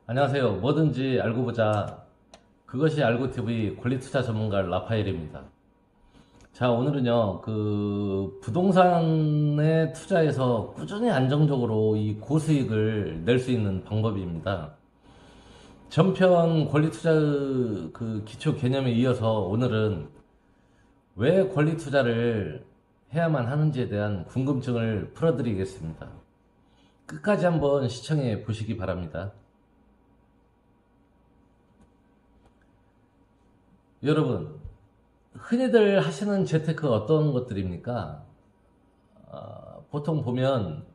안녕하세요. 뭐든지 알고 보자. 그것이 알고TV 권리투자 전문가 라파엘입니다. 자, 오늘은요, 부동산에 투자해서 꾸준히 안정적으로 이 고수익을 낼 수 있는 방법입니다. 전편 권리투자 기초 개념에 이어서 오늘은 왜 권리투자를 해야만 하는지에 대한 궁금증을 풀어드리겠습니다. 끝까지 한번 시청해 보시기 바랍니다. 여러분, 흔히들 하시는 재테크 어떤 것들입니까? 보통 보면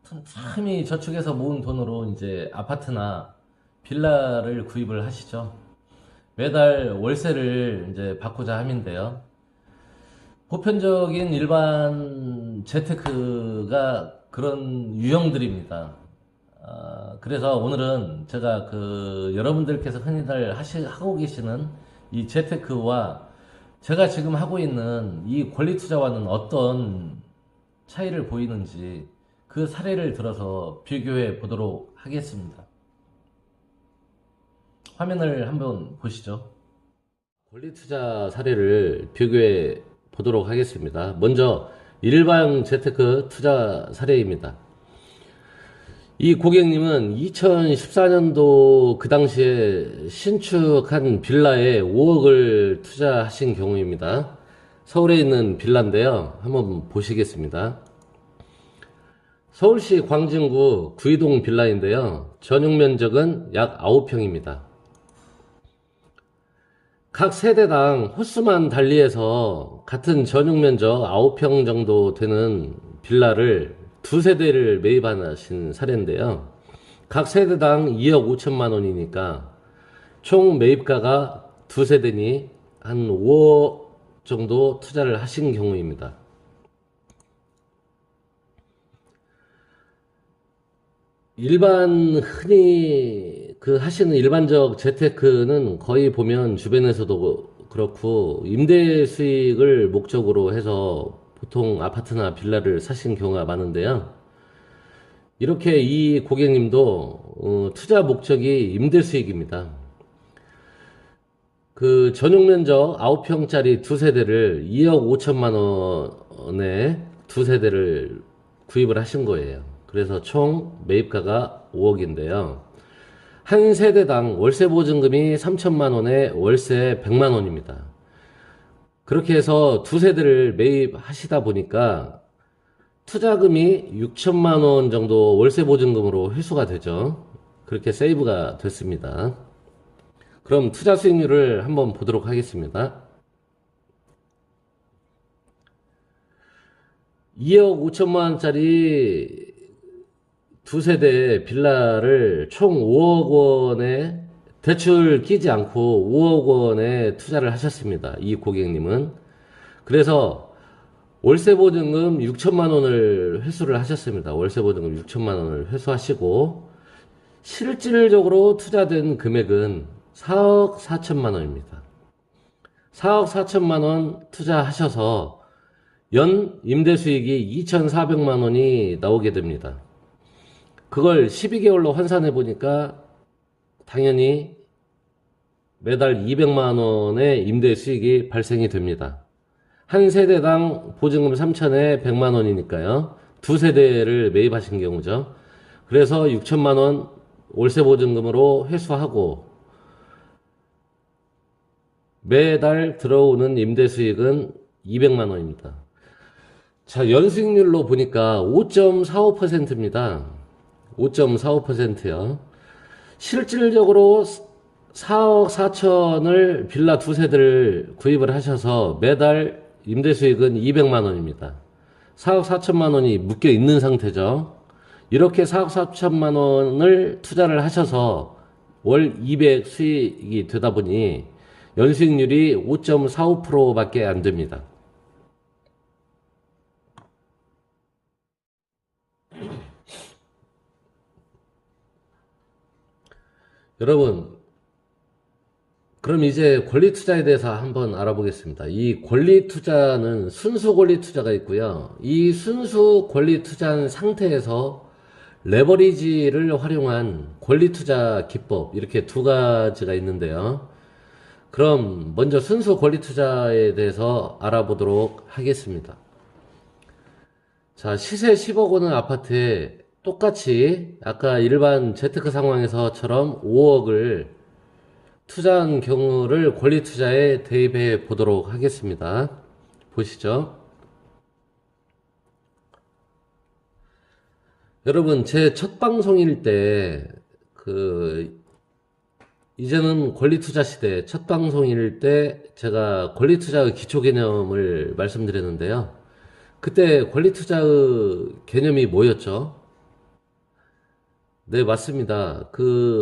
틈틈이 저축해서 모은 돈으로 이제 아파트나 빌라를 구입을 하시죠. 매달 월세를 이제 받고자 함인데요. 보편적인 일반 재테크가 그런 유형들입니다. 그래서 오늘은 제가 여러분들께서 흔히들 하고 계시는 이 재테크와 제가 지금 하고 있는 이 권리 투자와는 어떤 차이를 보이는지 그 사례를 들어서 비교해 보도록 하겠습니다. 화면을 한번 보시죠. 권리 투자 사례를 비교해 보도록 하겠습니다. 먼저 일반 재테크 투자 사례입니다. 이 고객님은 2014년도 그 당시에 신축한 빌라에 5억을 투자하신 경우입니다. 서울에 있는 빌라인데요. 한번 보시겠습니다. 서울시 광진구 구이동 빌라인데요. 전용 면적은 약 9평입니다. 각 세대당 호수만 달리해서 같은 전용 면적 9평 정도 되는 빌라를 두 세대를 매입하신 사례인데요. 각 세대당 2억 5천만 원이니까 총 매입가가 두 세대니 한 5억 정도 투자를 하신 경우입니다. 흔히 하시는 일반적 재테크는 거의 보면 주변에서도 그렇고 임대 수익을 목적으로 해서 보통 아파트나 빌라를 사신 경우가 많은데요. 이렇게 이 고객님도 투자 목적이 임대 수익입니다. 전용 면적 9평짜리 두 세대를 2억 5천만 원에 두 세대를 구입을 하신 거예요. 그래서 총 매입가가 5억인데요. 한 세대당 월세 보증금이 3천만 원에 월세 100만 원입니다. 그렇게 해서 두 세대를 매입하시다 보니까 투자금이 6천만 원 정도 월세 보증금으로 회수가 되죠. 그렇게 세이브가 됐습니다. 그럼 투자 수익률을 한번 보도록 하겠습니다. 2억 5천만 원짜리 두 세대 빌라를 총 5억 원에 대출 끼지 않고 5억 원에 투자를 하셨습니다. 이 고객님은. 그래서 월세 보증금 6천만 원을 회수를 하셨습니다. 월세 보증금 6천만 원을 회수하시고 실질적으로 투자된 금액은 4억 4천만 원입니다. 4억 4천만 원 투자하셔서 연 임대 수익이 2,400만 원이 나오게 됩니다. 그걸 12개월로 환산해 보니까 당연히 매달 200만 원의 임대 수익이 발생이 됩니다. 한 세대당 보증금 3천에 100만 원이니까요. 두 세대를 매입하신 경우죠. 그래서 6천만 원 월세 보증금으로 회수하고 매달 들어오는 임대 수익은 200만 원입니다. 자, 연수익률로 보니까 5.45%입니다. 5.45%요. 실질적으로 4억 4천을 빌라 두 세대를 구입을 하셔서 매달 임대 수익은 200만 원입니다. 4억 4천만 원이 묶여 있는 상태죠. 이렇게 4억 4천만 원을 투자를 하셔서 월 200 수익이 되다 보니 연수익률이 5.45%밖에 안 됩니다. 여러분, 그럼 이제 권리 투자에 대해서 한번 알아보겠습니다. 이 권리 투자는 순수 권리 투자가 있고요. 이 순수 권리 투자한 상태에서 레버리지를 활용한 권리투자 기법, 이렇게 두 가지가 있는데요. 그럼 먼저 순수 권리투자에 대해서 알아보도록 하겠습니다. 자, 시세 10억 원의 아파트에 똑같이 아까 일반 재테크 상황에서처럼 5억을 투자한 경우를 권리투자에 대입해 보도록 하겠습니다. 보시죠. 여러분, 제 첫 방송일 때, 이제는 권리투자 시대 첫 방송일 때 제가 권리투자의 기초 개념을 말씀드렸는데요. 그때 권리투자의 개념이 뭐였죠? 네, 맞습니다.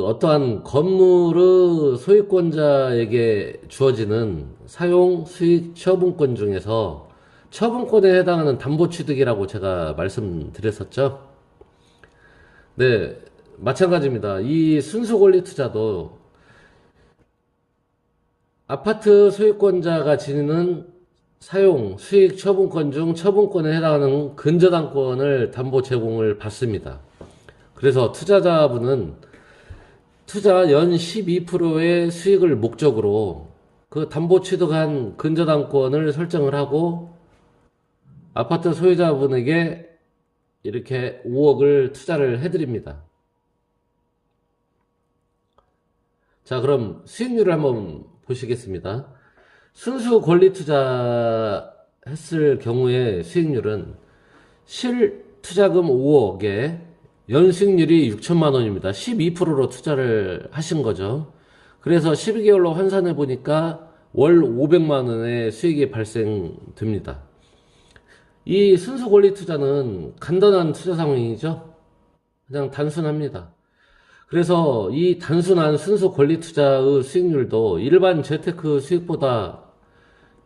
어떠한 건물의 소유권자에게 주어지는 사용, 수익, 처분권 중에서 처분권에 해당하는 담보취득이라고 제가 말씀드렸었죠. 네, 마찬가지입니다. 이 순수 권리 투자도 아파트 소유권자가 지니는 사용, 수익, 처분권 중 처분권에 해당하는 근저당권을 담보 제공을 받습니다. 그래서 투자자분은 투자 연 12%의 수익을 목적으로 그 담보 취득한 근저당권을 설정을 하고 아파트 소유자분에게 이렇게 5억을 투자를 해드립니다. 자, 그럼 수익률을 한번 보시겠습니다. 순수 권리 투자 했을 경우에 수익률은 실 투자금 5억에 연수익률이 6천만 원입니다. 12%로 투자를 하신 거죠. 그래서 12개월로 환산해 보니까 월 500만 원의 수익이 발생됩니다. 이 순수 권리 투자는 간단한 투자 상황이죠. 그냥 단순합니다. 그래서 이 단순한 순수 권리 투자의 수익률도 일반 재테크 수익보다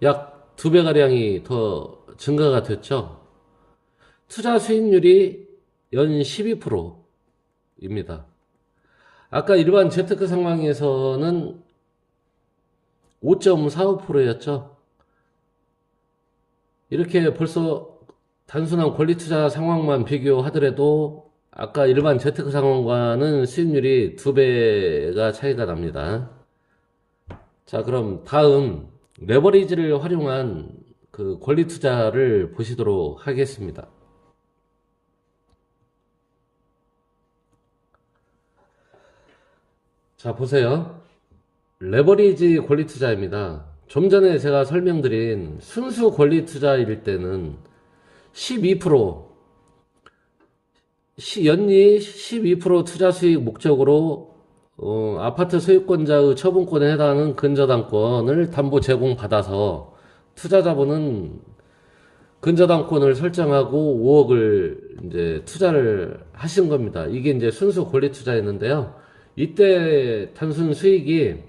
약 2배가량이 더 증가가 됐죠. 투자 수익률이 연 12%입니다. 아까 일반 재테크 상황에서는 5.45%였죠. 이렇게 벌써 단순한 권리 투자 상황만 비교하더라도 아까 일반 재테크 상황과는 수익률이 2배가 차이가 납니다. 자, 그럼 다음 레버리지를 활용한 권리 투자를 보시도록 하겠습니다. 자, 보세요. 레버리지 권리 투자입니다. 좀 전에 제가 설명드린 순수 권리 투자일 때는 12%, 연리 12% 투자 수익 목적으로 아파트 소유권자의 처분권에 해당하는 근저당권을 담보 제공받아서 투자자분은 근저당권을 설정하고 5억을 이제 투자를 하신 겁니다. 이게 이제 순수 권리 투자였는데요. 이때 단순 수익이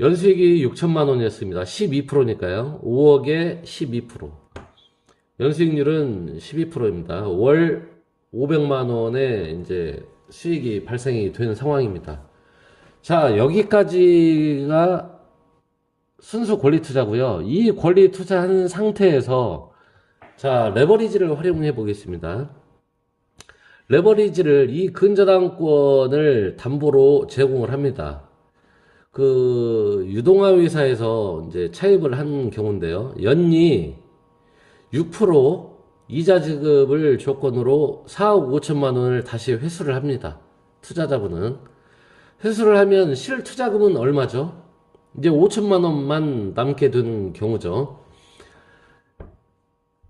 연수익이 6천만 원이었습니다. 12%니까요. 5억에 12%. 연수익률은 12%입니다. 월 500만 원의 이제 수익이 발생이 된 상황입니다. 자, 여기까지가 순수 권리 투자고요. 이 권리 투자한 상태에서 자, 레버리지를 활용해 보겠습니다. 레버리지를 이 근저당권을 담보로 제공을 합니다. 유동화 회사에서 이제 차입을 한 경우인데요. 연리 6% 이자 지급을 조건으로 4억 5천만 원을 다시 회수를 합니다. 투자자분은. 회수를 하면 실투자금은 얼마죠? 이제 5천만 원만 남게 되는 경우죠.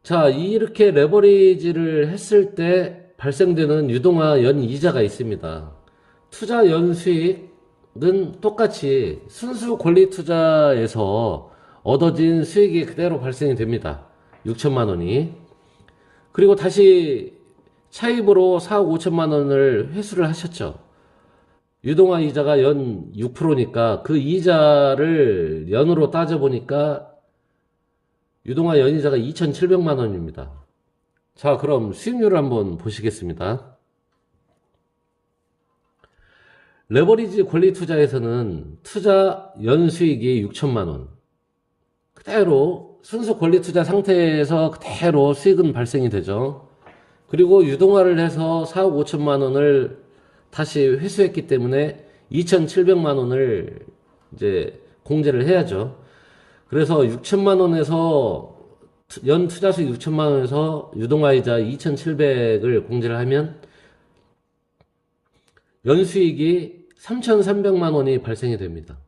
자, 이렇게 레버리지를 했을 때 발생되는 유동화 연이자가 있습니다. 투자 연수익은 똑같이 순수 권리 투자에서 얻어진 수익이 그대로 발생이 됩니다. 6천만 원이. 그리고 다시 차입으로 4억 5천만 원을 회수를 하셨죠. 유동화 이자가 연 6%니까 그 이자를 연으로 따져보니까 유동화 연이자가 2,700만 원입니다. 자, 그럼 수익률을 한번 보시겠습니다. 레버리지 권리 투자에서는 투자 연수익이 6천만 원. 그대로 순수 권리 투자 상태에서 그대로 수익은 발생이 되죠. 그리고 유동화를 해서 4억 5천만 원을 다시 회수했기 때문에 2,700만 원을 이제 공제를 해야죠. 그래서 6천만 원에서 연 투자수익 6천만 원에서 유동화이자 2,700을 공제를 하면 연수익이 3,300만 원이 발생이 됩니다.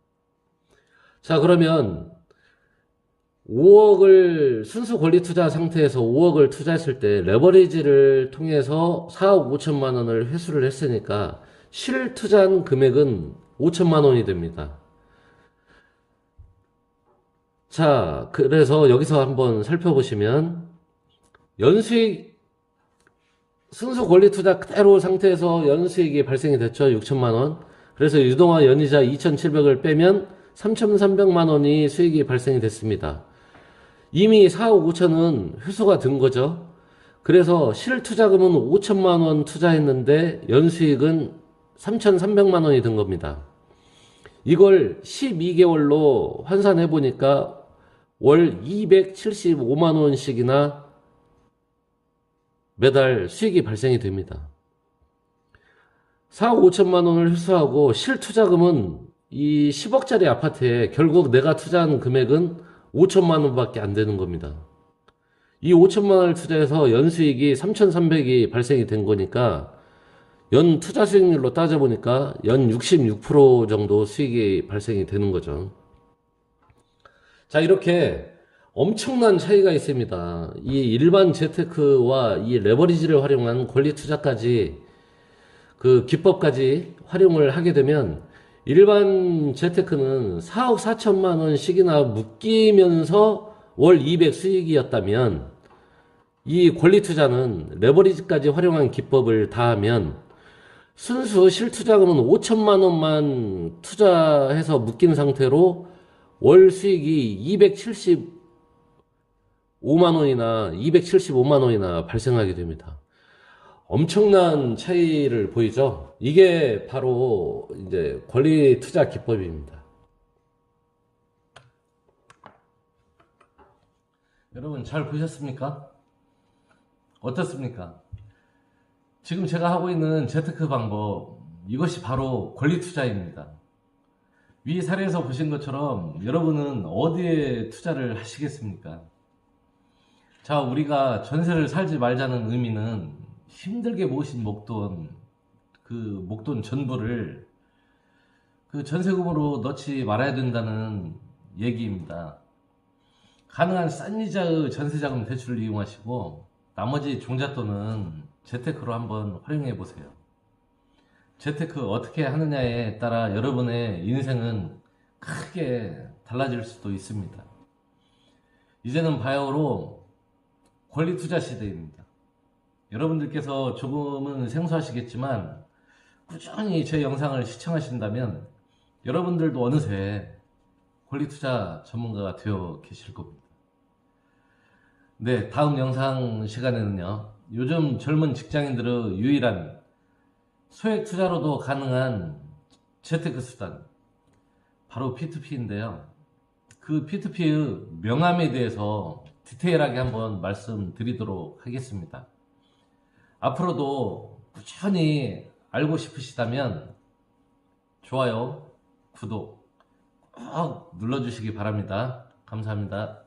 자, 그러면 5억을 순수 권리 투자 상태에서 5억을 투자했을 때 레버리지를 통해서 4억 5천만 원을 회수를 했으니까 실 투자한 금액은 5천만 원이 됩니다. 자, 그래서 여기서 한번 살펴보시면 연수익 순수 권리 투자 그대로 상태에서 연수익이 발생이 됐죠. 6천만 원. 그래서 유동화 연이자 2,700을 빼면 3,300만 원이 수익이 발생이 됐습니다. 이미 4억 5천은 회수가 된 거죠. 그래서 실투자금은 5천만 원 투자했는데 연수익은 3,300만 원이 든 겁니다. 이걸 12개월로 환산해 보니까 월 275만 원씩이나 매달 수익이 발생이 됩니다. 4억 5천만 원을 회수하고 실투자금은 이 10억짜리 아파트에 결국 내가 투자한 금액은 5천만 원밖에 안 되는 겁니다. 이 5천만 원을 투자해서 연수익이 3,300이 발생이 된 거니까 연 투자 수익률로 따져보니까 연 66% 정도 수익이 발생이 되는 거죠. 자, 이렇게 엄청난 차이가 있습니다. 이 일반 재테크와 이 레버리지를 활용한 권리 투자까지 그 기법까지 활용을 하게 되면 일반 재테크는 4억 4천만 원씩이나 묶이면서 월 200 수익이었다면 이 권리 투자는 레버리지까지 활용한 기법을 다하면 순수 실투자금은 5천만 원만 투자해서 묶인 상태로 월 수익이 275만 원이나 275만 원이나 발생하게 됩니다. 엄청난 차이를 보이죠? 이게 바로 이제 권리 투자 기법입니다. 여러분 잘 보셨습니까? 어떻습니까? 지금 제가 하고 있는 재테크 방법, 이것이 바로 권리 투자입니다. 위 사례에서 보신 것처럼 여러분은 어디에 투자를 하시겠습니까? 자, 우리가 전세를 살지 말자는 의미는 힘들게 모신 목돈, 그 목돈 전부를 그 전세금으로 넣지 말아야 된다는 얘기입니다. 가능한 싼 이자의 전세자금 대출을 이용하시고 나머지 종잣돈은 재테크로 한번 활용해 보세요. 재테크 어떻게 하느냐에 따라 여러분의 인생은 크게 달라질 수도 있습니다. 이제는 바야흐로 권리 투자 시대입니다. 여러분들께서 조금은 생소하시겠지만 꾸준히 제 영상을 시청하신다면 여러분들도 어느새 권리 투자 전문가가 되어 계실 겁니다. 네, 다음 영상 시간에는요, 요즘 젊은 직장인들의 유일한 소액 투자로도 가능한 재테크 수단, 바로 P2P인데요. 그 P2P의 명암에 대해서 디테일하게 한번 말씀드리도록 하겠습니다. 앞으로도 꾸준히 알고 싶으시다면 좋아요, 구독 꼭 눌러주시기 바랍니다. 감사합니다.